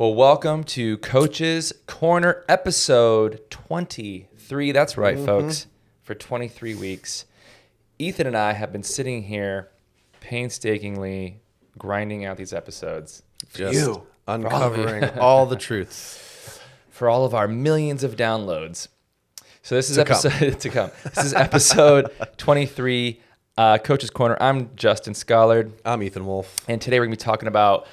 Well, welcome to Coach's Corner episode 23. That's right, folks. For 23 weeks, Ethan and I have been sitting here painstakingly grinding out these episodes. Just uncovering all the truths. For all of our millions of downloads. So this is episode to come. This is episode 23, Coach's Corner. I'm Justin Scullard. I'm Ethan Wolf. And today we're going to be talking about,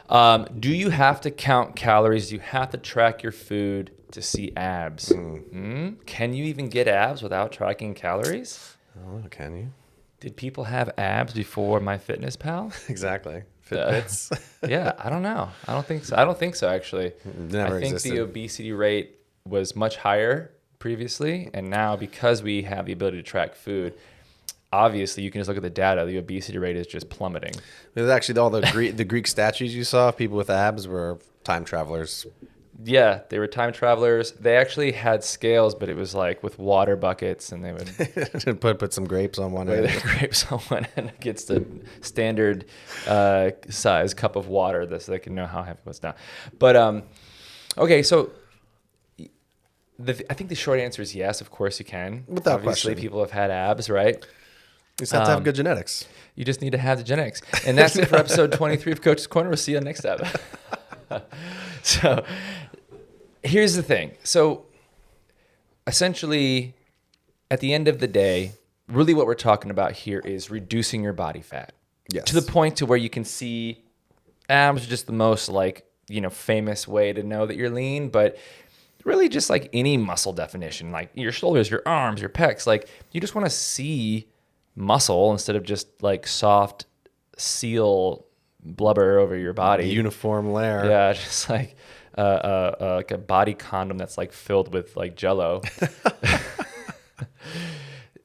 do you have to count calories? Do you have to track your food to see abs? Can you even get abs without tracking calories? Oh, can you? Did people have abs before MyFitnessPal? Exactly. Fitbits. Yeah, I don't know. I don't think so. I don't think so, actually. Never I think existed. the obesity rate was much higher previously, and now because we have the ability to track food, obviously you can just look at the data. The obesity rate is just plummeting. There's actually all the Greek statues you saw of people with abs were time travelers. Yeah, they were time travelers. They actually had scales, but it was like with water buckets, and they would put some grapes on one weigh end. the grapes on one end against the standard size cup of water, so they can know how heavy it was down. But okay, so I think the short answer is yes. Of course, you can. Without Obviously, question. people have had abs, right? You just have to have good genetics. You just need to have the genetics. And that's it for episode 23 of Coach's Corner. We'll see you on next time. So here's the thing. So essentially, at the end of the day, really what we're talking about here is reducing your body fat. Yes. To the point to where you can see abs are just the most famous way to know that you're lean, but really just like any muscle definition, like your shoulders, your arms, your pecs, like you just want to see muscle instead of just like soft seal blubber over your body. Uniform layer. Yeah, just like a body condom that's like filled with like Jello.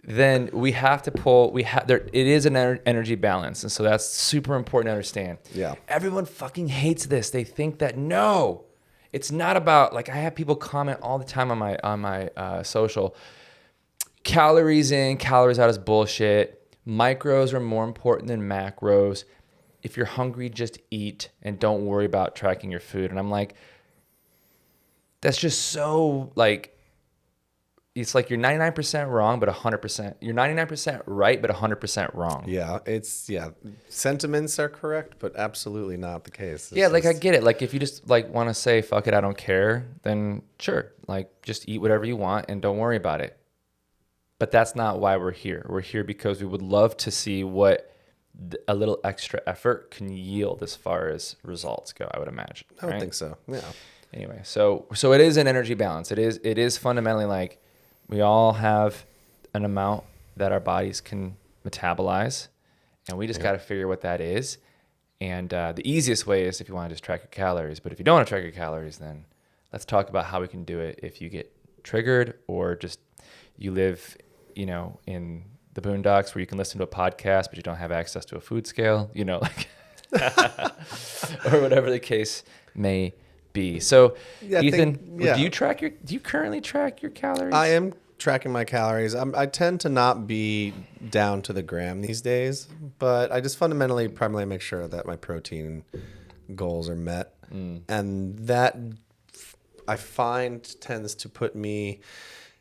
Then we have to pull. It is an energy balance, and so that's super important to understand. Yeah. Everyone fucking hates this. They think that no, it's not about I have people comment all the time on my social. Calories in, calories out is bullshit. Micros are more important than macros. If you're hungry, just eat and don't worry about tracking your food. And I'm like, that's just so it's like you're 99% wrong, but 100%. You're 99% right, but 100% wrong. Yeah, sentiments are correct, but absolutely not the case. I get it. Like if you just want to say, fuck it, I don't care, then sure. Just eat whatever you want and don't worry about it. But that's not why we're here. We're here because we would love to see what a little extra effort can yield as far as results go, I would imagine. I would think so. Yeah. Anyway, so it is an energy balance. It is fundamentally we all have an amount that our bodies can metabolize, and we just got to figure what that is. And the easiest way is if you want to just track your calories. But if you don't want to track your calories, then let's talk about how we can do it if you get triggered or just you live in the boondocks where you can listen to a podcast, but you don't have access to a food scale, or whatever the case may be. So, Ethan, do you currently track your calories? I am tracking my calories. I tend to not be down to the gram these days, but I just primarily make sure that my protein goals are met. And that I find tends to put me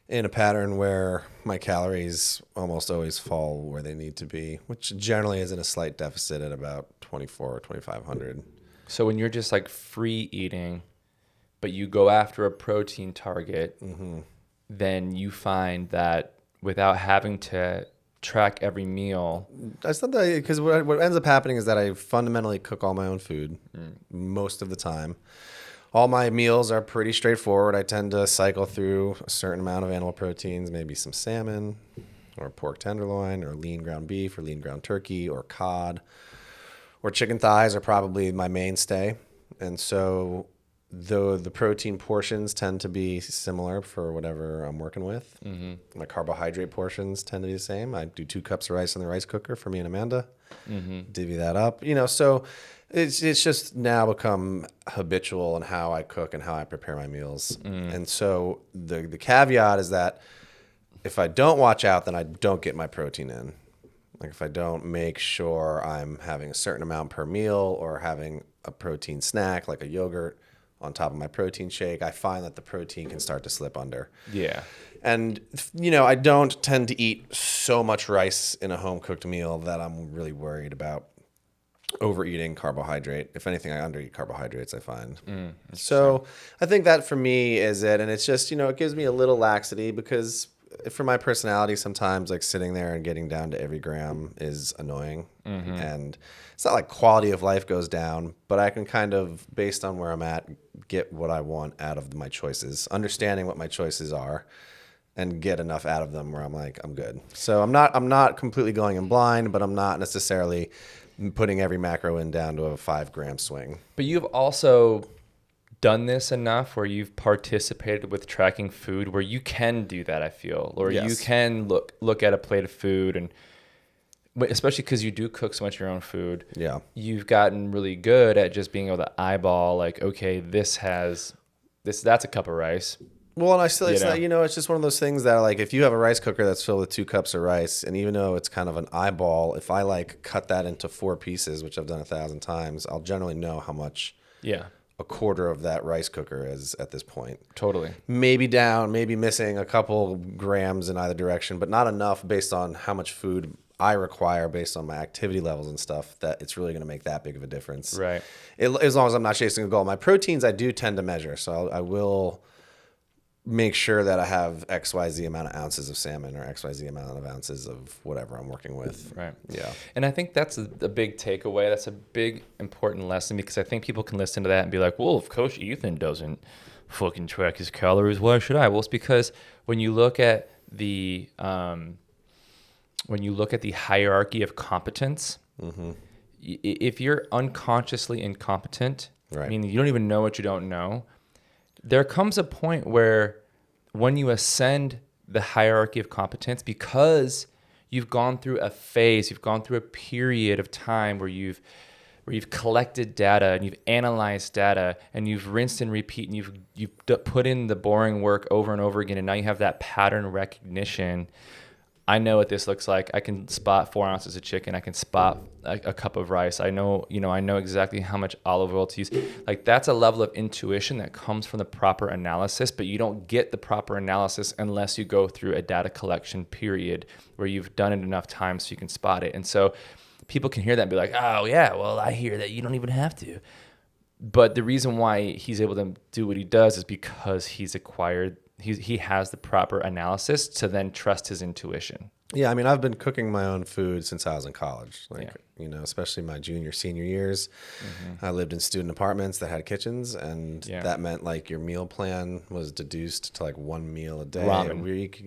in a pattern where my calories almost always fall where they need to be, which generally is in a slight deficit at about 2,400 or 2,500. So when you're just free eating, but you go after a protein target, then you find that without having to track every meal. That's not that, because what ends up happening is that I fundamentally cook all my own food most of the time. All my meals are pretty straightforward. I tend to cycle through a certain amount of animal proteins, maybe some salmon or pork tenderloin or lean ground beef or lean ground turkey or cod or chicken thighs are probably my mainstay. And so the protein portions tend to be similar for whatever I'm working with. My carbohydrate portions tend to be the same. I do 2 cups of rice in the rice cooker for me and Amanda. Divvy that up. So it's just now become habitual in how I cook and how I prepare my meals. And so the caveat is that if I don't watch out, then I don't get my protein in. If I don't make sure I'm having a certain amount per meal or having a protein snack like a yogurt on top of my protein shake, I find that the protein can start to slip under. Yeah. And, I don't tend to eat so much rice in a home cooked meal that I'm really worried about overeating carbohydrate. If anything, I undereat carbohydrates, I find. So I think that for me is it. And it's just, it gives me a little laxity because for my personality, sometimes like sitting there and getting down to every gram is annoying. And it's not like quality of life goes down, but I can kind of, based on where I'm at, get what I want out of my choices, understanding what my choices are, and get enough out of them where I'm like, I'm good. So I'm not completely going in blind, but I'm not necessarily putting every macro in down to a 5-gram swing. But you've also done this enough where you've participated with tracking food where you can do that, I feel, or Yes. you can look at a plate of food, and especially because you do cook so much of your own food. Yeah. You've gotten really good at just being able to eyeball, like, okay, that's a cup of rice. Well, and I still, it's not, it's just one of those things that like, if you have a rice cooker that's filled with 2 cups of rice, and even though it's kind of an eyeball, if I like cut that into 4 pieces, which I've done 1,000 times, I'll generally know how much a quarter of that rice cooker is at this point. Totally. Maybe down, maybe missing a couple grams in either direction, but not enough based on how much food I require based on my activity levels and stuff that it's really going to make that big of a difference. Right. As long as I'm not chasing a goal. My proteins I do tend to measure, so I will make sure that I have XYZ amount of ounces of salmon or XYZ amount of ounces of whatever I'm working with. Right. Yeah. And I think that's a big takeaway. That's a big, important lesson, because I think people can listen to that and be like, well, if Coach Ethan doesn't fucking track his calories, why should I? Well, it's because when you look at the hierarchy of competence, if you're unconsciously incompetent, Right. meaning you don't even know what you don't know, there comes a point where when you ascend the hierarchy of competence, because you've gone through a phase, you've gone through a period of time where you've collected data and you've analyzed data and you've rinsed and repeat and you've put in the boring work over and over again, and now you have that pattern recognition. I know what this looks like. I can spot 4 ounces of chicken. I can spot a cup of rice. I know exactly how much olive oil to use. Like, that's a level of intuition that comes from the proper analysis, but you don't get the proper analysis unless you go through a data collection period where you've done it enough times so you can spot it. And so people can hear that and be like, oh yeah, well, I hear that you don't even have to. But the reason why he's able to do what he does is because he has the proper analysis to then trust his intuition. Yeah, I mean, I've been cooking my own food since I was in college. Especially my junior, senior years. I lived in student apartments that had kitchens, and that meant like your meal plan was deduced to like 1 meal a day, Ramen. a week.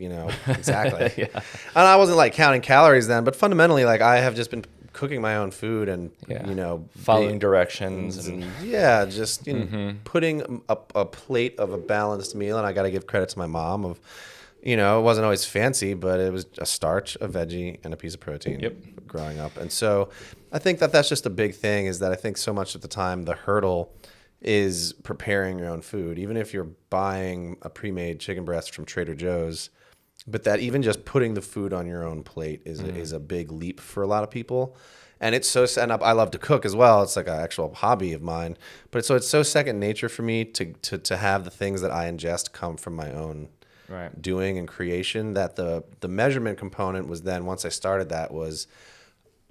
Exactly. And I wasn't like counting calories then, but fundamentally, like I have just been cooking my own food and following directions and just putting a plate of a balanced meal. And I got to give credit to my mom of it wasn't always fancy, but it was a starch, a veggie, and a piece of protein growing up. And so I think that that's just a big thing, is that I think so much of the time the hurdle is preparing your own food. Even if you're buying a pre-made chicken breast from Trader Joe's, but that even just putting the food on your own plate is a big leap for a lot of people. And it's so, and I love to cook as well. It's like an actual hobby of mine, but it's so second nature for me to have the things that I ingest come from my own doing and creation, that the measurement component was then, once I started that, was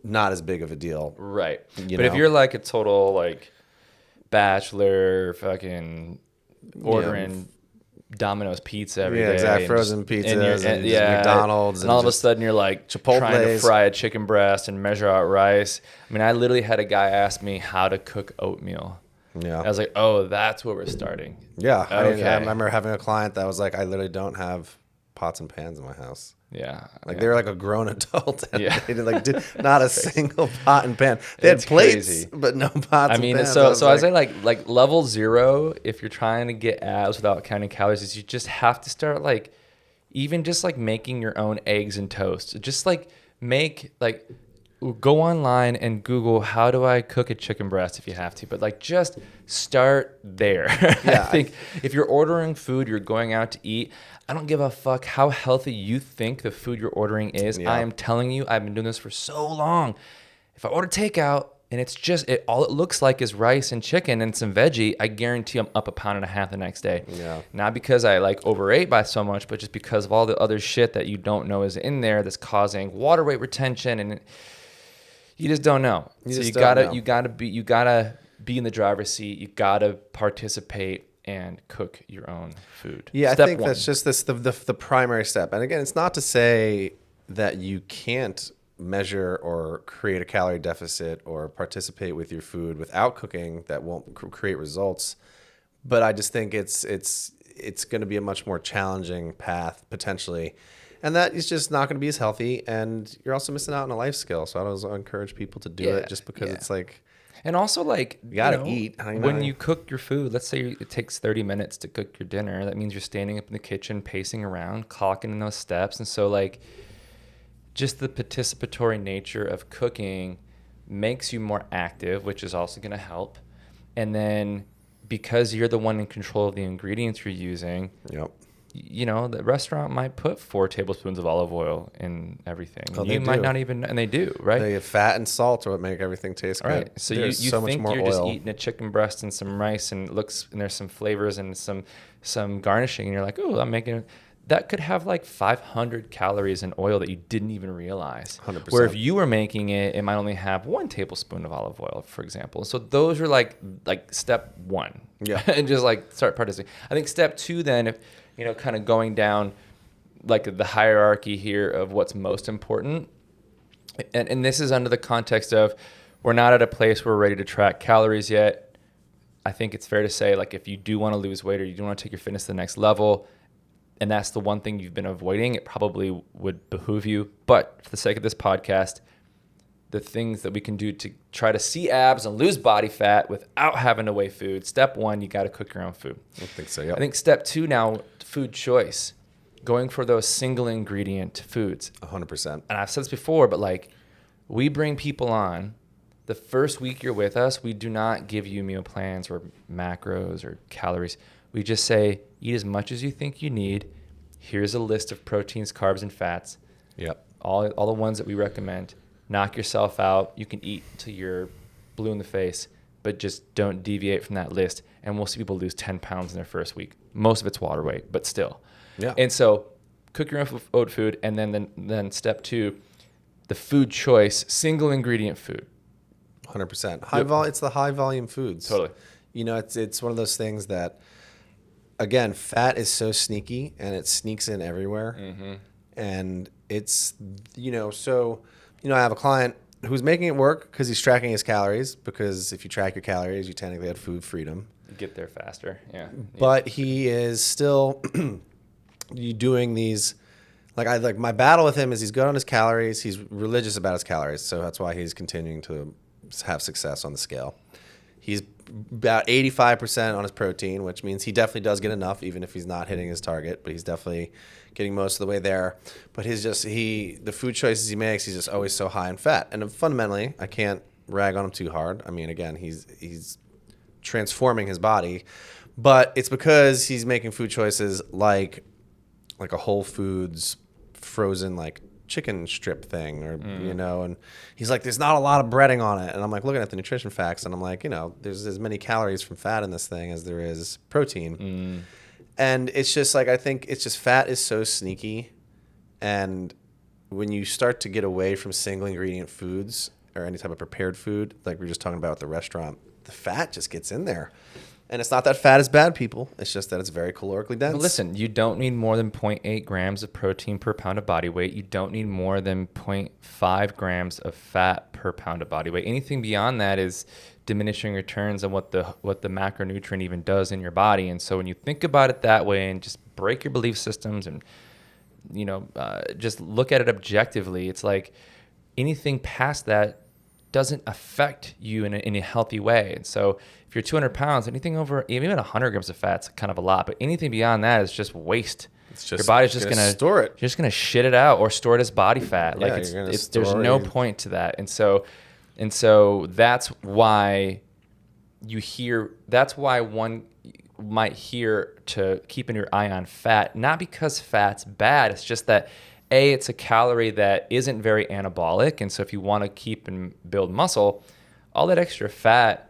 not as big of a deal. Right. If you're like a total like bachelor fucking ordering Domino's pizza every day. Exactly. Frozen pizzas and McDonald's. And all of a sudden you're like Chipotle's. trying to fry a chicken breast and measure out rice. I mean, I literally had a guy ask me how to cook oatmeal. Yeah. I was like, oh, that's where we're starting. Yeah. Okay. I remember having a client that was like, I literally don't have pots and pans in my house. Yeah. They were like a grown adult. And they did not a single pot and pan. They had plates, crazy. But no pots and pans. So I say like level 0, if you're trying to get abs without counting calories, is you just have to start like, even just like making your own eggs and toast. Just like go online and Google, how do I cook a chicken breast, if you have to, but like just start there. I think if you're ordering food, you're going out to eat, I don't give a fuck how healthy you think the food you're ordering is. I am telling you, I've been doing this for so long. If I order takeout, and it's just all it looks like is rice and chicken and some veggie, I guarantee I'm up 1.5 pounds the next day. Yeah. Not because I like overate by so much, but just because of all the other shit that you don't know is in there that's causing water weight retention, and you just don't know. So you gotta be in the driver's seat. You gotta participate and cook your own food. Yeah, Step I think one. that's just the primary step. And again, it's not to say that you can't measure or create a calorie deficit or participate with your food without cooking that won't create results. But I just think it's going to be a much more challenging path potentially. And that is just not going to be as healthy. And you're also missing out on a life skill. So I always encourage people to do it just because it's like, and also, like, you gotta eat. When you cook your food, let's say it takes 30 minutes to cook your dinner. That means you're standing up in the kitchen, pacing around, clocking in those steps. And so, like, just the participatory nature of cooking makes you more active, which is also going to help. And then because you're the one in control of the ingredients you're using, you know, the restaurant might put 4 tablespoons of olive oil in everything. Oh, you might not even, and they do, right? They have fat and salt are what make everything taste good. Right. So you so much think more you're oil. just eating a chicken breast and some rice and there's some flavors and some garnishing, and you're like, oh, I'm making that could have like 500 calories in oil that you didn't even realize. 100%. Where if you were making it, it might only have 1 tablespoon of olive oil, for example. So those are like step 1. Yeah. And just like start participating. I think step 2 then, if you know, kind of going down like the hierarchy here of what's most important. And this is under the context of we're not at a place where we're ready to track calories yet. I think it's fair to say, like, if you do want to lose weight or you do want to take your fitness to the next level, and that's the one thing you've been avoiding, it probably would behoove you. But for the sake of this podcast, the things that we can do to try to see abs and lose body fat without having to weigh food. Step 1, you got to cook your own food. I think so, yeah. I think step 2 now, food choice. Going for those single ingredient foods. 100%. And I've said this before, but like, we bring people on. The first week you're with us, we do not give you meal plans or macros or calories. We just say, eat as much as you think you need. Here's a list of proteins, carbs, and fats. Yep. All the ones that we recommend. Knock yourself out. You can eat until you're blue in the face, but just don't deviate from that list. And we'll see people lose 10 pounds in their first week. Most of it's water weight, but still. Yeah. And so cook your own food. And then step 2, the food choice, single ingredient food. 100%. It's the high volume foods. Totally. You know, it's one of those things that, again, fat is so sneaky and it sneaks in everywhere. Mm-hmm. And it's, I have a client who's making it work because he's tracking his calories, because if you track your calories, you technically have food freedom. You get there faster. Yeah. But he is still doing these, like my battle with him is he's good on his calories. He's religious about his calories. So that's why he's continuing to have success on the scale. He's about 85% on his protein, which means he definitely does get enough, even if he's not hitting his target, but he's definitely getting most of the way there. But the food choices he makes, he's just always so high in fat. And fundamentally, I can't rag on him too hard. I mean, again, he's transforming his body, but it's because he's making food choices like a Whole Foods frozen like chicken strip thing, or and he's like, there's not a lot of breading on it, and I'm like looking at the nutrition facts, and I'm like, there's as many calories from fat in this thing as there is protein. And it's just like, I think it's just fat is so sneaky, and when you start to get away from single ingredient foods or any type of prepared food, like we were just talking about at the restaurant, the fat just gets in there. And it's not that fat is bad, people. It's just that it's very calorically dense. But listen, you don't need more than 0.8 grams of protein per pound of body weight. You don't need more than 0.5 grams of fat per pound of body weight. Anything beyond that is diminishing returns on what the macronutrient even does in your body. And so when you think about it that way and just break your belief systems and just look at it objectively, it's like anything past that doesn't affect you in a healthy way. And so if you're 200 pounds, anything over even 100 grams of fat's kind of a lot, but anything beyond that is just waste. It's just, your body's just gonna store it. You're just gonna shit it out or store it as body fat. Yeah, like there's no point to that. And so that's why one might hear to keeping your eye on fat, not because fat's bad. It's just that it's a calorie that isn't very anabolic. And so if you want to keep and build muscle, all that extra fat,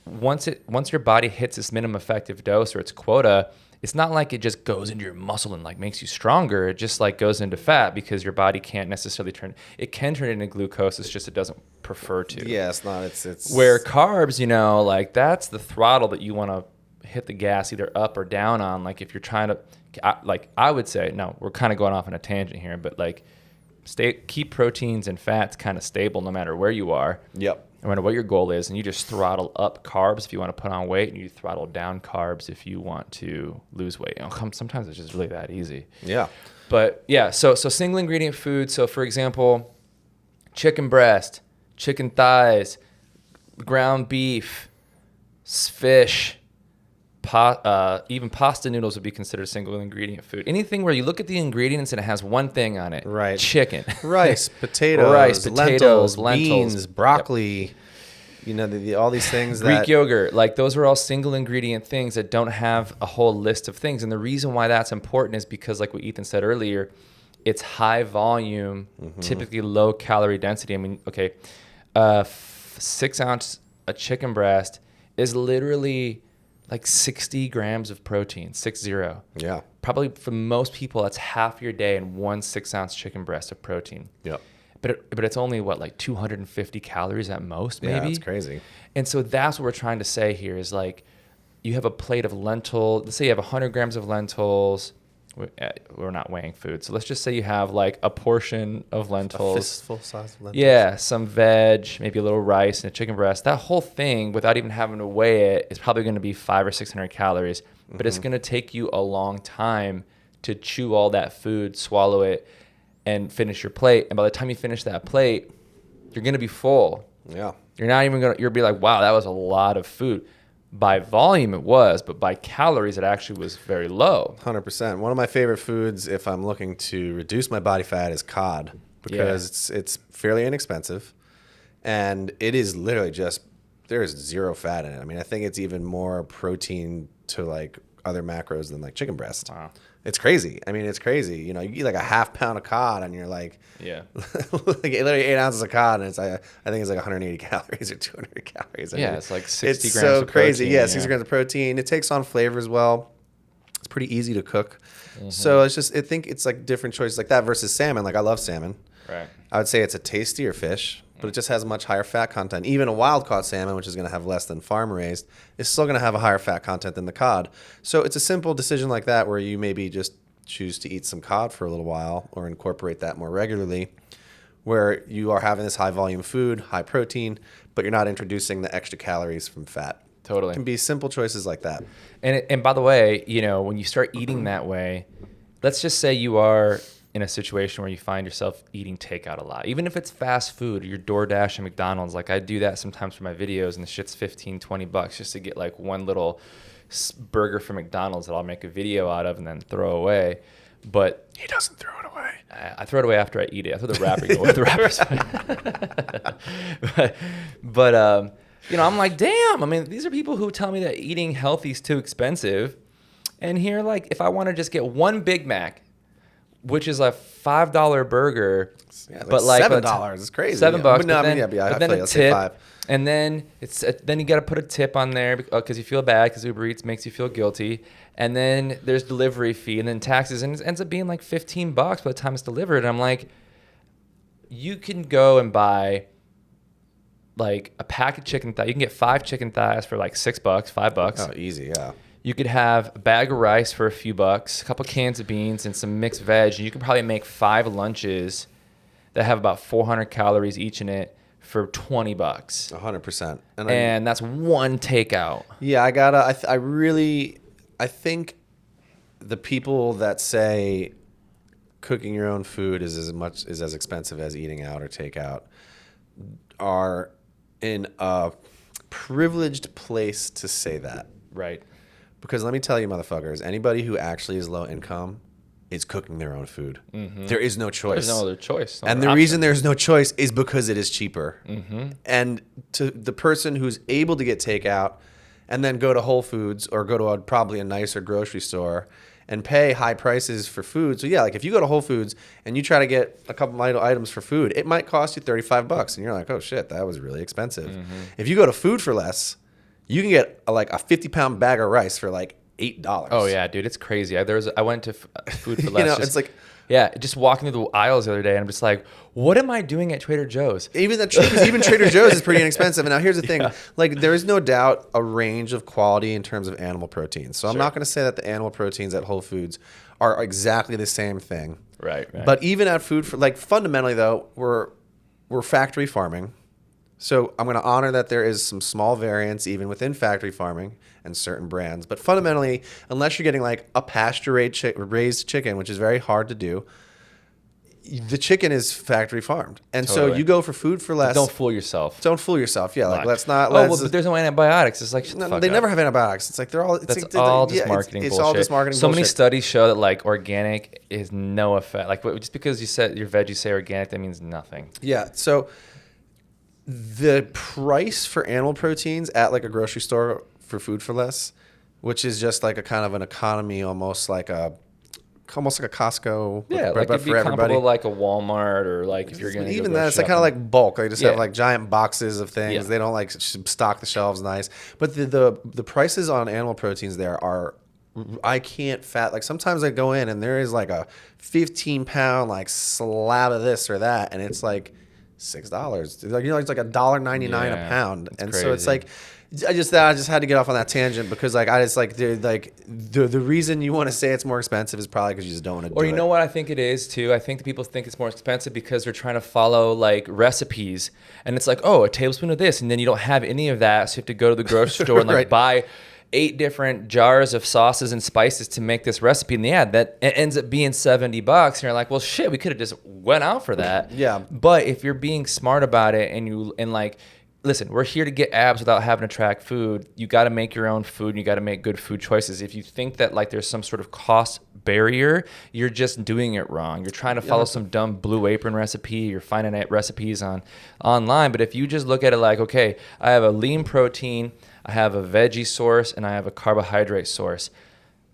once your body hits its minimum effective dose or its quota, it's not like it just goes into your muscle and like makes you stronger. It just like goes into fat because your body can't necessarily it can turn it into glucose. It's just it doesn't prefer to. Yeah, it's not. It's where carbs, like that's the throttle that you want to hit the gas either up or down on. Like if you're trying to, I would say, no, we're kind of going off on a tangent here, but like keep proteins and fats kind of stable no matter where you are. Yep. No matter what your goal is, and you just throttle up carbs if you want to put on weight, and you throttle down carbs if you want to lose weight. Sometimes it's just really that easy. Yeah. But yeah, so single ingredient food. So for example, chicken breast, chicken thighs, ground beef, fish, even pasta noodles would be considered single ingredient food. Anything where you look at the ingredients and it has one thing on it. Right. Chicken. Rice, potatoes, lentils, beans, broccoli, all these things Greek yogurt, like those are all single ingredient things that don't have a whole list of things. And the reason why that's important is because like what Ethan said earlier, it's high volume, typically low calorie density. I mean, okay, 6 ounce a chicken breast is literally like 60 grams of protein, 60. Yeah. Probably for most people, that's half your day in one 6 ounce chicken breast of protein. Yep. But it's only like 250 calories at most, maybe. Yeah, that's crazy. And so that's what we're trying to say here is like, you have a plate of let's say you have 100 grams of lentils. We're not weighing food. So let's just say you have like a portion of lentils. A fistful size of lentils. Yeah, some veg, maybe a little rice and a chicken breast. That whole thing, without even having to weigh it, is probably going to be 500 or 600 calories. But it's going to take you a long time to chew all that food, swallow it, and finish your plate. And by the time you finish that plate, you're going to be full. Yeah. You're not even going to, you'll be like, wow, that was a lot of food. By volume it was, but by calories it actually was very low. 100%. One of my favorite foods if I'm looking to reduce my body fat is cod, because it's fairly inexpensive, and it is literally just, there is zero fat in it. I mean, I think it's even more protein to like other macros than like chicken breast. Wow. It's crazy. I mean, it's crazy. You eat like a half pound of cod and you're like, Yeah. like literally 8 ounces of cod, and it's like, I think it's like 180 calories or 200 calories. I mean, It's like 60 it's grams so of crazy. protein. Yeah, 60 grams of protein. It takes on flavor as well. It's pretty easy to cook. So it's just, I think it's like different choices like that versus salmon. Like I love salmon. Right. I would say it's a tastier fish, but it just has a much higher fat content. Even a wild caught salmon, which is going to have less than farm raised, is still going to have a higher fat content than the cod. So it's a simple decision like that where you maybe just choose to eat some cod for a little while or incorporate that more regularly, where you are having this high volume food, high protein, but you're not introducing the extra calories from fat. Totally. It can be simple choices like that. And by the way, when you start eating that way, let's just say you are in a situation where you find yourself eating takeout a lot, even if it's fast food, your DoorDash and McDonald's. Like I do that sometimes for my videos, and the shit's $15-$20 just to get like one little burger from McDonald's that I'll make a video out of and then throw away. But He doesn't throw it away. I throw it away after I eat it. I throw the wrapper away. The wrappers. but I'm like, damn. I mean, these are people who tell me that eating healthy is too expensive, and here, like, if I want to just get one Big Mac, which is a $5 burger, Yeah, but like $7. It's crazy. $7. But no, but I mean, then, I but then feel a you. I'll say tip, $5. and then then you got to put a tip on there because you feel bad because Uber Eats makes you feel guilty, and then there's delivery fee and then taxes, and it ends up being like $15 by the time it's delivered. And I'm like, you can go and buy like a pack of chicken thighs. You can get 5 chicken thighs for like $6, $5. Oh, easy, yeah. You could have a bag of rice for a few bucks, a couple cans of beans, and some mixed veg. And you could probably make 5 lunches that have about 400 calories each in it for $20. 100%. And that's one takeout. Yeah, I think the people that say cooking your own food is as expensive as eating out or takeout are in a privileged place to say that. Right. Because let me tell you, motherfuckers, anybody who actually is low income is cooking their own food. Mm-hmm. There is no choice. There's no other choice. And the reason there's no choice is because it is cheaper. Mm-hmm. And to the person who's able to get takeout and then go to Whole Foods or go to probably a nicer grocery store and pay high prices for food. So yeah, like if you go to Whole Foods and you try to get a couple items for food, it might cost you $35, and you're like, oh shit, that was really expensive. If you go to Food for Less, you can get like a 50-pound bag of rice for like $8. Oh yeah, dude, it's crazy. I went to Food for Less. You know, it's like, yeah, just walking through the aisles the other day, and I'm just like, what am I doing at Trader Joe's? even Trader Joe's is pretty inexpensive. And now here's the thing, like there is no doubt a range of quality in terms of animal proteins. So I'm not going to say that the animal proteins at Whole Foods are exactly the same thing. Right. But even at fundamentally though, we're factory farming. So I'm going to honor that there is some small variance even within factory farming and certain brands. But fundamentally, unless you're getting like a pasture-raised chicken, which is very hard to do, the chicken is factory farmed. And so you go for Food for Less. Don't fool yourself. Don't fool yourself. Yeah, like let's not. But there's no antibiotics. It's like, shut the fuck they up. never have antibiotics. It's like they're all. That's all just marketing bullshit. It's all just marketing so bullshit. many studies show that like organic is no effect. Like just because you said your veggies say organic, that means nothing. Yeah. So the price for animal proteins at like a grocery store for Food for Less, which is just like a kind of an economy, almost like a Costco. Yeah, but like it'd be for everybody. comparable like a Walmart or like if you're gonna Even go that, it's like kind of like bulk. They just have Yeah. like giant boxes of things. Yeah. They don't like stock the shelves nice. But the prices on animal proteins there are, I can't like sometimes I go in and there is like a 15-pound like slab of this or that, and it's like $6. Like, you know, it's like $1.99 a pound, and so it's like. I just had to get off on that tangent because like I just like the reason you want to say it's more expensive is probably because you just don't want to do it. Or you know what I think it is too? I think that people think it's more expensive because they're trying to follow like recipes, and it's like, oh, a tablespoon of this, and then you don't have any of that, so you have to go to the grocery store and like buy 8 different jars of sauces and spices to make this recipe. And yeah, that it ends up being $70, and you're like, well, shit, we could have just went out for that. Yeah. But if you're being smart about it and like. Listen, we're here to get abs without having to track food. You got to make your own food, and you got to make good food choices. If you think that like there's some sort of cost barrier, you're just doing it wrong. You're trying to follow some dumb Blue Apron recipe. You're finding recipes online. But if you just look at it like, okay, I have a lean protein, I have a veggie source, and I have a carbohydrate source.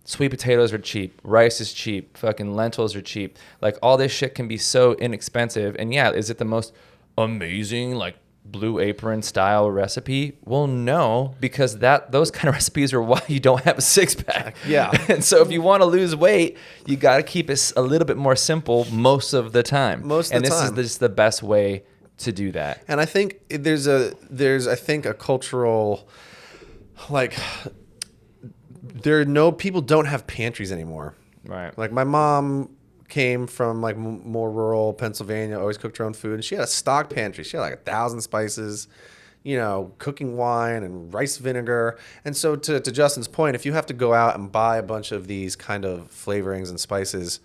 Sweet potatoes are cheap. Rice is cheap. Fucking lentils are cheap. Like all this shit can be so inexpensive. And yeah, is it the most amazing like Blue Apron style recipe? Well, no, because those kind of recipes are why you don't have a 6-pack. Yeah. And so if you want to lose weight, you got to keep it a little bit more simple most of the time. And this is just the best way to do that. And I think there's I think a cultural like people don't have pantries anymore. Right. Like my mom came from like more rural Pennsylvania, always cooked her own food, and she had a stock pantry. She had like 1,000 spices, you know, cooking wine and rice vinegar. And so to Justin's point, if you have to go out and buy a bunch of these kind of flavorings and spices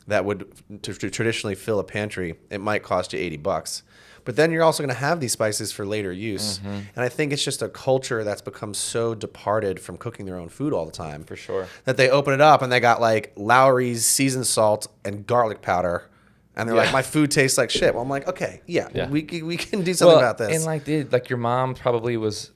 that would to traditionally fill a pantry, it might cost you $80. But then you're also going to have these spices for later use. Mm-hmm. And I think it's just a culture that's become so departed from cooking their own food all the time. For sure. That they open it up and they got like Lowry's seasoned salt and garlic powder. And they're like, my food tastes like shit. Well, I'm like, okay, we can do something about this. And like, dude, like your mom probably was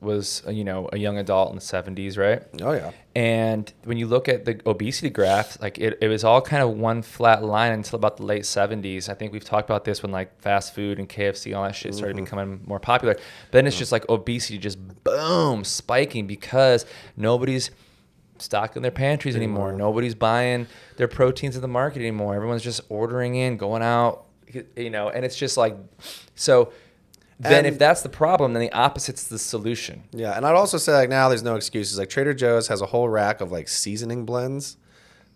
you know, a young adult in the 70s, right? Oh, yeah. And when you look at the obesity graph, like it was all kind of one flat line until about the late 70s. I think we've talked about this when like fast food and KFC, all that shit started becoming more popular. But then it's just like obesity just boom, spiking because nobody's stocking their pantries anymore. Nobody's buying their proteins at the market anymore. Everyone's just ordering in, going out, you know, and it's just like, so then if that's the problem, then the opposite's the solution. Yeah, and I'd also say like now there's no excuses. Like Trader Joe's has a whole rack of like seasoning blends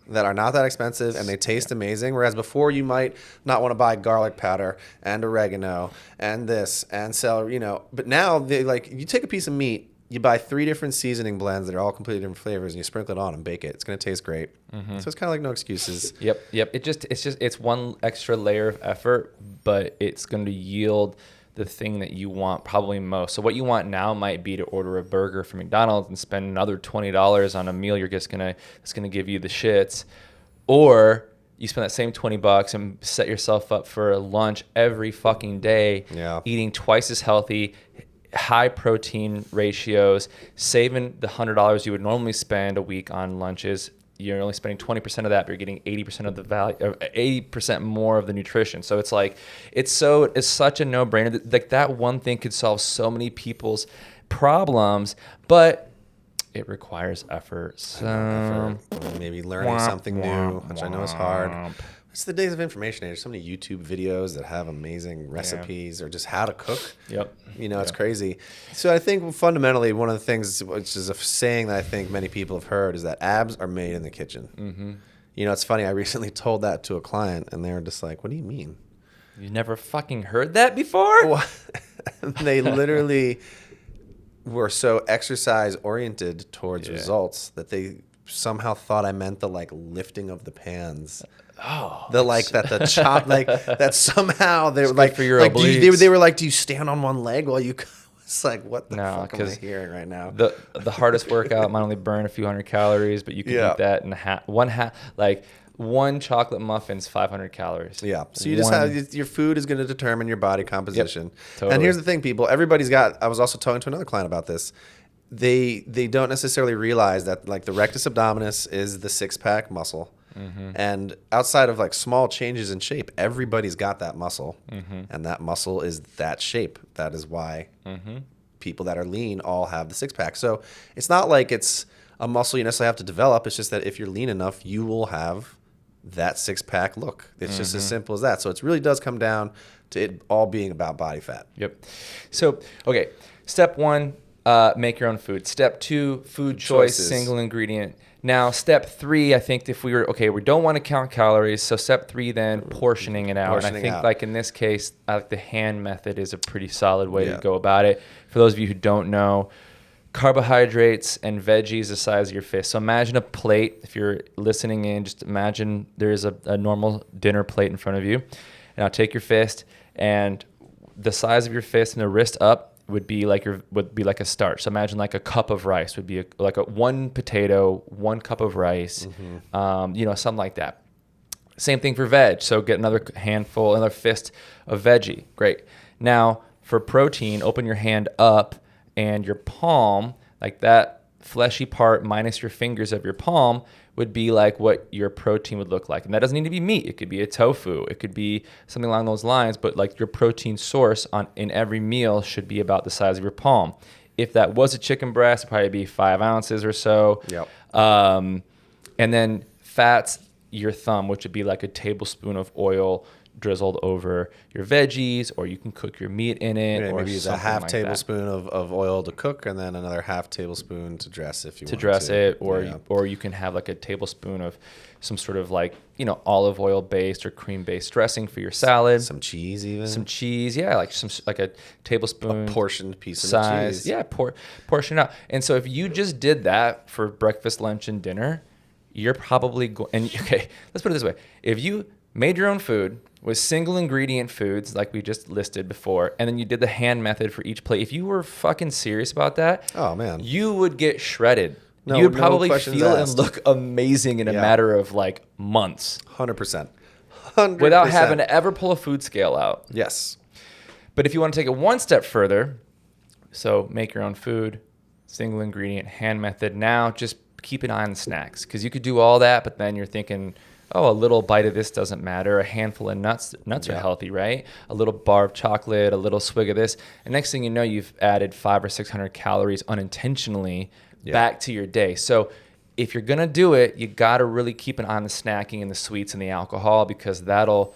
that are not that expensive and they taste amazing. Whereas before you might not want to buy garlic powder and oregano and this and celery, you know, but now they like you take a piece of meat, you buy 3 different seasoning blends that are all completely different flavors, and you sprinkle it on and bake it. It's going to taste great. Mm-hmm. So it's kind of like no excuses. Yep. It's one extra layer of effort, but it's going to yield the thing that you want probably most. So what you want now might be to order a burger from McDonald's and spend another $20 on a meal it's gonna give you the shits, or you spend that same $20 and set yourself up for a lunch every fucking day, eating twice as healthy, high protein ratios, saving the $100 you would normally spend a week on lunches, you're only spending 20% of that, but you're getting 80% of the value, or 80% more of the nutrition. So it's like, it's such a no-brainer. Like that one thing could solve so many people's problems, but it requires effort. So maybe learning something new, which I know is hard. It's the days of information age. There's so many YouTube videos that have amazing recipes or just how to cook. Yep. It's crazy. So I think fundamentally one of the things, which is a saying that I think many people have heard, is that abs are made in the kitchen. Mm-hmm. It's funny. I recently told that to a client, and they were just like, "What do you mean? You never fucking heard that before?" Well, they literally were so exercise oriented towards results that they somehow thought I meant the like lifting of the pans. Oh, the chop, like that somehow they were like for your like obliques. they were like, do you stand on one leg while you? It's like, what the fuck am I hearing right now? The hardest workout might only burn a few hundred calories, but you can eat that in one chocolate muffin's 500 calories. Yeah. So you just have your food is going to determine your body composition. Yep, totally. And here's the thing, people. Everybody's got. I was also talking to another client about this. They don't necessarily realize that like the rectus abdominis is the six-pack muscle. Mm-hmm. And outside of like small changes in shape, everybody's got that muscle, and that muscle is that shape. That is why people that are lean all have the six-pack. So it's not like it's a muscle you necessarily have to develop. It's just that if you're lean enough, you will have that six-pack look. It's just as simple as that. So it really does come down to it all being about body fat. Yep. So, okay, step 1, make your own food. Step 2, food choice, single ingredient. Now, step 3, I think if we don't want to count calories. So step 3, then portioning it out. And I think like in this case, the hand method is a pretty solid way to go about it. For those of you who don't know, carbohydrates and veggies the size of your fist. So imagine a plate. If you're listening in, just imagine there's a normal dinner plate in front of you. And now take your fist, and the size of your fist and the wrist up would be like a starch. So imagine like a cup of rice would be like a 1 potato, 1 cup of rice, something like that. Same thing for veg. So get another fist of veggie. Great. Now for protein, open your hand up, and your palm, like that fleshy part minus your fingers of your palm, would be like what your protein would look like. And that doesn't need to be meat. It could be a tofu. It could be something along those lines. But like your protein source in every meal should be about the size of your palm. If that was a chicken breast, it'd probably be 5 ounces or so. Yep. And then fats, your thumb, which would be like a tablespoon of oil drizzled over your veggies, or you can cook your meat in it. Yeah, or maybe use a half tablespoon of oil to cook, and then another half tablespoon to dress if you want to. Dress it, or you can have like a tablespoon of some sort of like, olive oil based or cream based dressing for your salad. Some cheese even. Some cheese, yeah, like a tablespoon. A portioned piece of cheese. Yeah, portion out. And so if you just did that for breakfast, lunch, and dinner, you're probably let's put it this way. If you made your own food with single ingredient foods like we just listed before, and then you did the hand method for each plate, if you were fucking serious about that, oh man, you would get shredded. You would probably feel and look amazing in a matter of like months. 100%. Without having to ever pull a food scale out. Yes. But if you want to take it one step further, so make your own food, single ingredient, hand method, now just keep an eye on the snacks, because you could do all that, but then you're thinking, oh, a little bite of this doesn't matter. A handful of nuts are healthy, right? A little bar of chocolate, a little swig of this. And next thing you know, you've added 500 or 600 calories unintentionally back to your day. So if you're going to do it, you got to really keep an eye on the snacking and the sweets and the alcohol, because that'll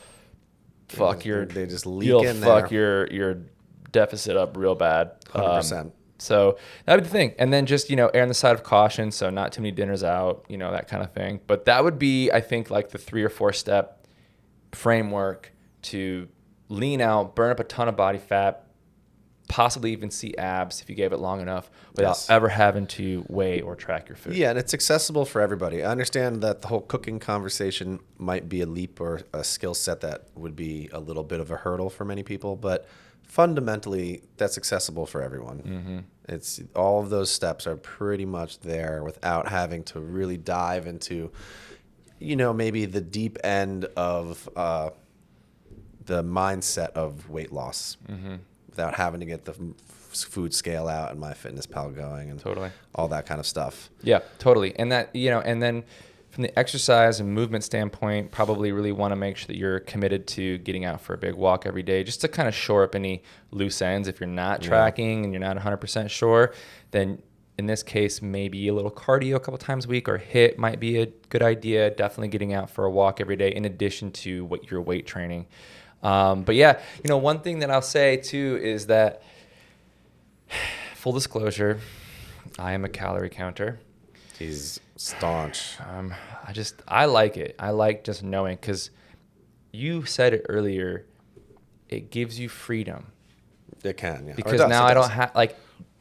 fuck your... They just leak in there. You'll fuck your deficit up real bad. 100%. So that would be the thing. And then just, err on the side of caution. So not too many dinners out, that kind of thing. But that would be, I think, like the 3 or 4 step framework to lean out, burn up a ton of body fat, possibly even see abs if you gave it long enough without ever having to weigh or track your food. Yeah, and it's accessible for everybody. I understand that the whole cooking conversation might be a leap or a skill set that would be a little bit of a hurdle for many people, but fundamentally, that's accessible for everyone. Mm-hmm. It's all of those steps are pretty much there without having to really dive into, maybe the deep end of the mindset of weight loss, without having to get the food scale out and MyFitnessPal going and totally all that kind of stuff. Yeah, totally. And that, and then from the exercise and movement standpoint, probably really want to make sure that you're committed to getting out for a big walk every day, just to kind of shore up any loose ends. If you're not tracking and you're not 100% sure, then in this case, maybe a little cardio a couple times a week or HIIT might be a good idea. Definitely getting out for a walk every day in addition to what your weight training. But yeah, one thing that I'll say too is that, full disclosure, I am a calorie counter. He's staunch. I like it. I like just knowing, because you said it earlier, it gives you freedom. It can, yeah. Because now I don't have,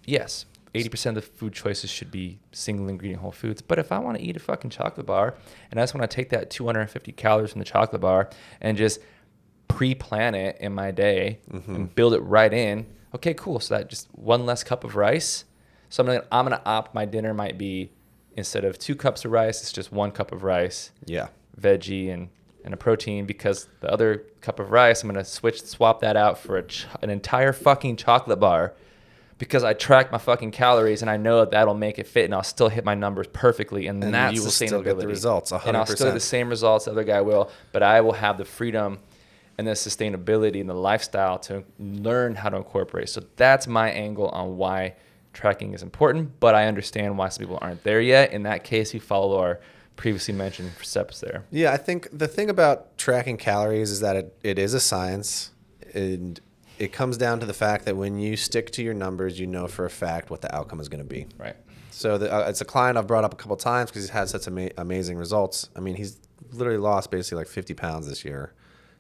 yes, 80% of the food choices should be single ingredient whole foods. But if I want to eat a fucking chocolate bar and I just want to take that 250 calories from the chocolate bar and just pre-plan it in my day and build it right in, okay, cool. So that just one less cup of rice. So I'm gonna opt, my dinner might be, instead of 2 cups of rice, it's just 1 cup of rice. Yeah. Veggie and a protein, because the other cup of rice, I'm going to swap that out for an entire fucking chocolate bar, because I track my fucking calories and I know that'll make it fit and I'll still hit my numbers perfectly. And that's you will sustainability. still get the results, 100%. And I'll still get the same results the other guy will, but I will have the freedom and the sustainability and the lifestyle to learn how to incorporate. So that's my angle on why tracking is important, but I understand why some people aren't there yet. In that case, we follow our previously mentioned steps there. Yeah, I think the thing about tracking calories is that it is a science, and it comes down to the fact that when you stick to your numbers, you know for a fact what the outcome is going to be. Right. So it's a client I've brought up a couple of times because he's had such amazing results. I mean, he's literally lost basically like 50 pounds this year.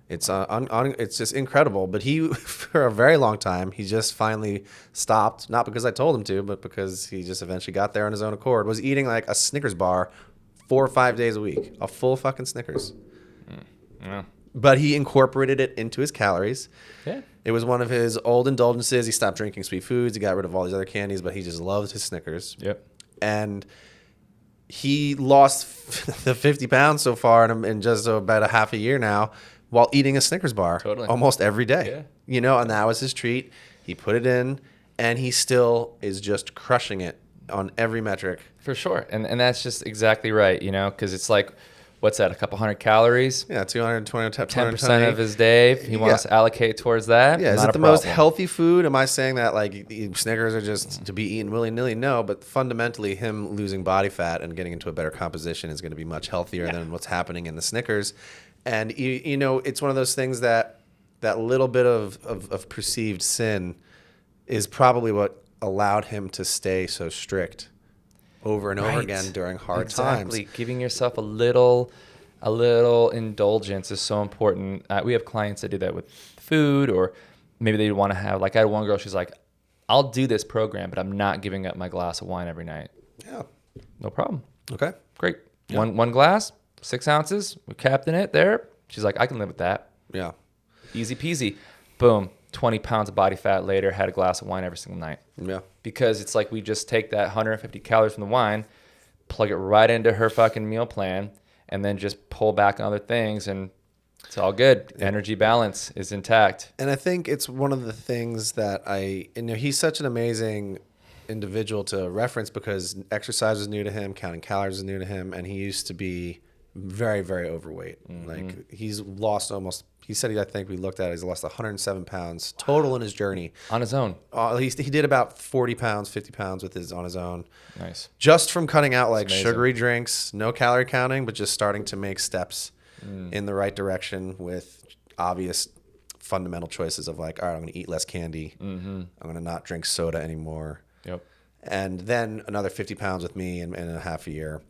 It's it's just incredible. But he, for a very long time, he just finally stopped, not because I told him to, but because he just eventually got there on his own accord, was eating like a Snickers bar 4 or 5 days a week, a full fucking Snickers. Yeah. But he incorporated it into his calories. Yeah. It was one of his old indulgences. He stopped drinking sweet foods. He got rid of all these other candies, but he just loved his Snickers. Yep. And he lost the 50 pounds so far in just about a half a year now, while eating a Snickers bar almost every day. Yeah. And that was his treat. He put it in, and he still is just crushing it on every metric. For sure. And that's just exactly right, because it's like, what's that, a couple hundred calories? Yeah, 220, 10% of his day, he wants to allocate towards that. Yeah, is it the most healthy food? Am I saying that like Snickers are just to be eaten willy-nilly? No, but fundamentally him losing body fat and getting into a better composition is going to be much healthier than what's happening in the Snickers. And, it's one of those things that little bit of perceived sin is probably what allowed him to stay so strict over and over again during hard times. Exactly. Giving yourself a little indulgence is so important. We have clients that do that with food, or maybe they want to have, like I had one girl, she's like, I'll do this program, but I'm not giving up my glass of wine every night. Yeah. No problem. Okay. Great. Yeah. One glass, 6 ounces, we capped in it there. She's like, I can live with that. Yeah. Easy peasy. Boom. 20 pounds of body fat later, had a glass of wine every single night. Yeah. Because it's like we just take that 150 calories from the wine, plug it right into her fucking meal plan, and then just pull back on other things, and it's all good. Energy balance is intact. And I think it's one of the things that he's such an amazing individual to reference, because exercise is new to him, counting calories is new to him, and he used to be very, very overweight. Mm-hmm. Like he's lost he said, I think we looked at it, he's lost 107 pounds total in his journey. On his own. He did about 40 pounds, 50 pounds on his own. Nice. Just from cutting out like sugary drinks, no calorie counting, but just starting to make steps in the right direction with obvious fundamental choices of like, all right, I'm going to eat less candy. Mm-hmm. I'm going to not drink soda anymore. Yep. And then another 50 pounds with me in a half a year.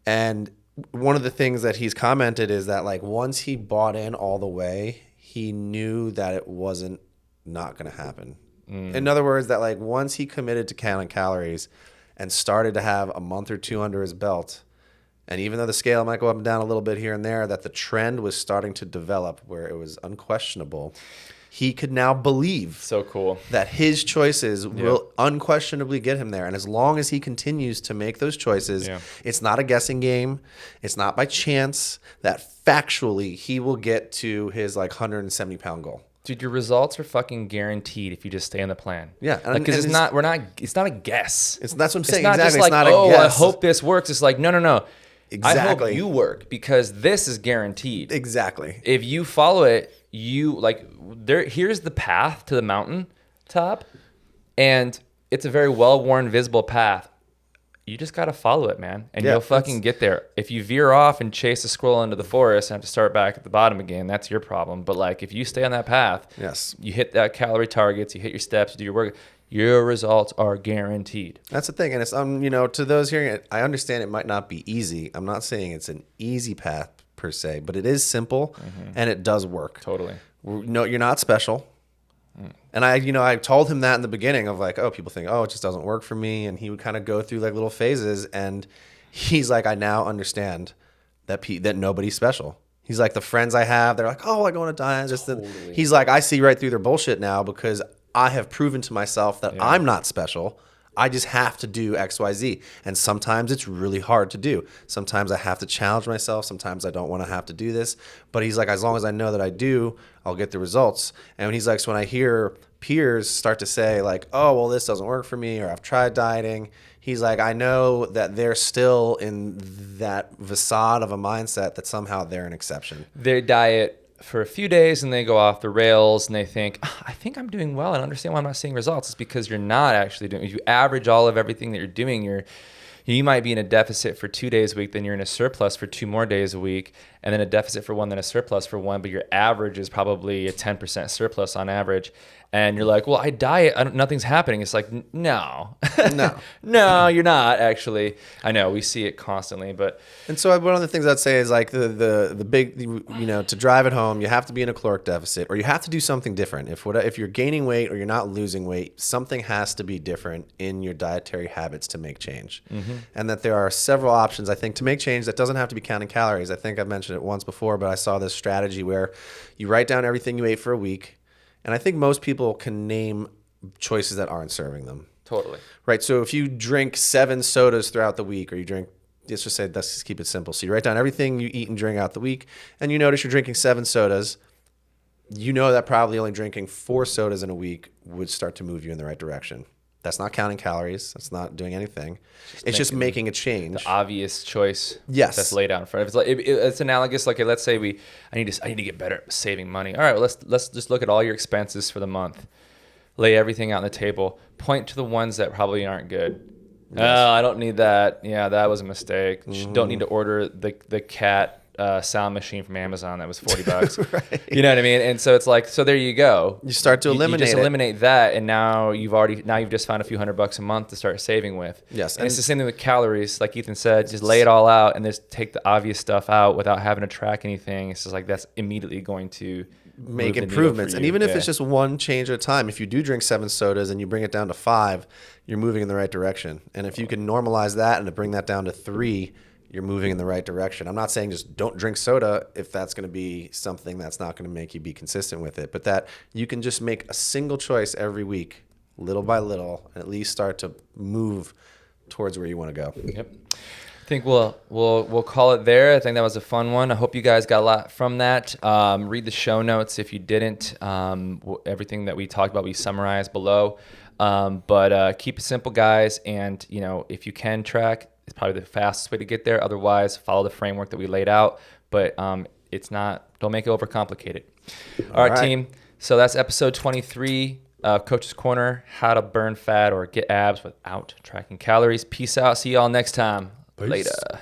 And one of the things that he's commented is that like once he bought in all the way, he knew that it wasn't not going to happen. In other words, that like once he committed to counting calories and started to have a month or two under his belt, and even though the scale might go up and down a little bit here and there, that the trend was starting to develop where it was unquestionable. He could now believe so cool that his choices will unquestionably get him there. And as long as he continues to make those choices, it's not a guessing game. It's not by chance that factually he will get to his like 170 pound goal. Dude, your results are fucking guaranteed if you just stay on the plan. Yeah. Because it's not a guess. That's what I'm saying. It's not exactly. just like, it's not a guess. I hope this works. It's like, no. I Exactly. hope you work because this is guaranteed. Exactly. If you follow it, here's the path to the mountain top, and it's a very well-worn, visible path. You just got to follow it, man, and you'll fucking get there. If you veer off and chase a squirrel into the forest and have to start back at the bottom again, that's your problem. But like, if you stay on that path, Yes. you hit that calorie targets, you hit your steps, you do your work, your results are guaranteed. That's the thing. And it's, to those hearing it, I understand it might not be easy. I'm not saying it's an easy path per se, but it is simple and it does work. Totally. No, you're not special. And I told him that in the beginning of like, oh, people think, oh, it just doesn't work for me. And he would kind of go through like little phases. And he's like, I now understand that nobody's special. He's like, the friends I have, they're like, oh, I go on a diet. He's like, I see right through their bullshit now because I have proven to myself that I'm not special. I just have to do X, Y, Z. And sometimes it's really hard to do. Sometimes I have to challenge myself. Sometimes I don't want to have to do this. But he's like, as long as I know that I do, I'll get the results. And he's like, so when I hear peers start to say like, oh, well, this doesn't work for me, or I've tried dieting, he's like, I know that they're still in that facade of a mindset that somehow they're an exception. They diet for a few days and they go off the rails and they think, I think I'm doing well and understand why I'm not seeing results. It's because you're not actually doing. If you average all of everything that you're doing, you might be in a deficit for 2 days a week, then you're in a surplus for 2 more days a week, and then a deficit for 1, then a surplus for 1, but your average is probably a 10% surplus on average. And you're like, well, I diet, nothing's happening. It's like, no. No, you're not actually. I know, we see it constantly, but. And so one of the things I'd say is like the big, to drive it home, you have to be in a caloric deficit, or you have to do something different. If you're gaining weight or you're not losing weight, something has to be different in your dietary habits to make change. And that there are several options, I think, to make change that doesn't have to be counting calories. I think I've mentioned it once before, but I saw this strategy where you write down everything you ate for a week. And I think most people can name choices that aren't serving them. Totally. Right. So if you drink 7 sodas throughout the week, or you drink, let's just keep it simple. So you write down everything you eat and drink out the week, and you notice you're drinking 7 sodas. You know that probably only drinking 4 sodas in a week would start to move you in the right direction. That's not counting calories. That's not doing anything. It's just making a change. The obvious choice. Yes. That's laid out in front of us. It's analogous. Like, let's say I need to get better at saving money. All right, well, let's just look at all your expenses for the month. Lay everything out on the table. Point to the ones that probably aren't good. Yes. Oh, I don't need that. Yeah, that was a mistake. Don't need to order the cat sound machine from Amazon that was $40. Right. You know what I mean? And so it's like, so there you go. You start to eliminate you just eliminate that, and now you've just found a few $100 a month to start saving with. Yes. And it's the same thing with calories. Like Ethan said, just lay it all out and just take the obvious stuff out without having to track anything. It's just like, that's immediately going to make improvements. And even if it's just one change at a time, if you do drink 7 sodas and you bring it down to 5, you're moving in the right direction. And if you can normalize that and to bring that down to 3, you're moving in the right direction. I'm not saying just don't drink soda if that's going to be something that's not going to make you be consistent with it, but that you can just make a single choice every week, little by little, and at least start to move towards where you want to go. Yep. I think we'll call it there. I think that was a fun one. I hope you guys got a lot from that. Read the show notes if you didn't. Everything that we talked about, we summarized below. But keep it simple, guys. And if you can track, it's probably the fastest way to get there. Otherwise, follow the framework that we laid out. But it's not. Don't make it overcomplicated. All right, team. So that's episode 23. Coach's Corner: How to burn fat or get abs without tracking calories. Peace out. See y'all next time. Peace. Later.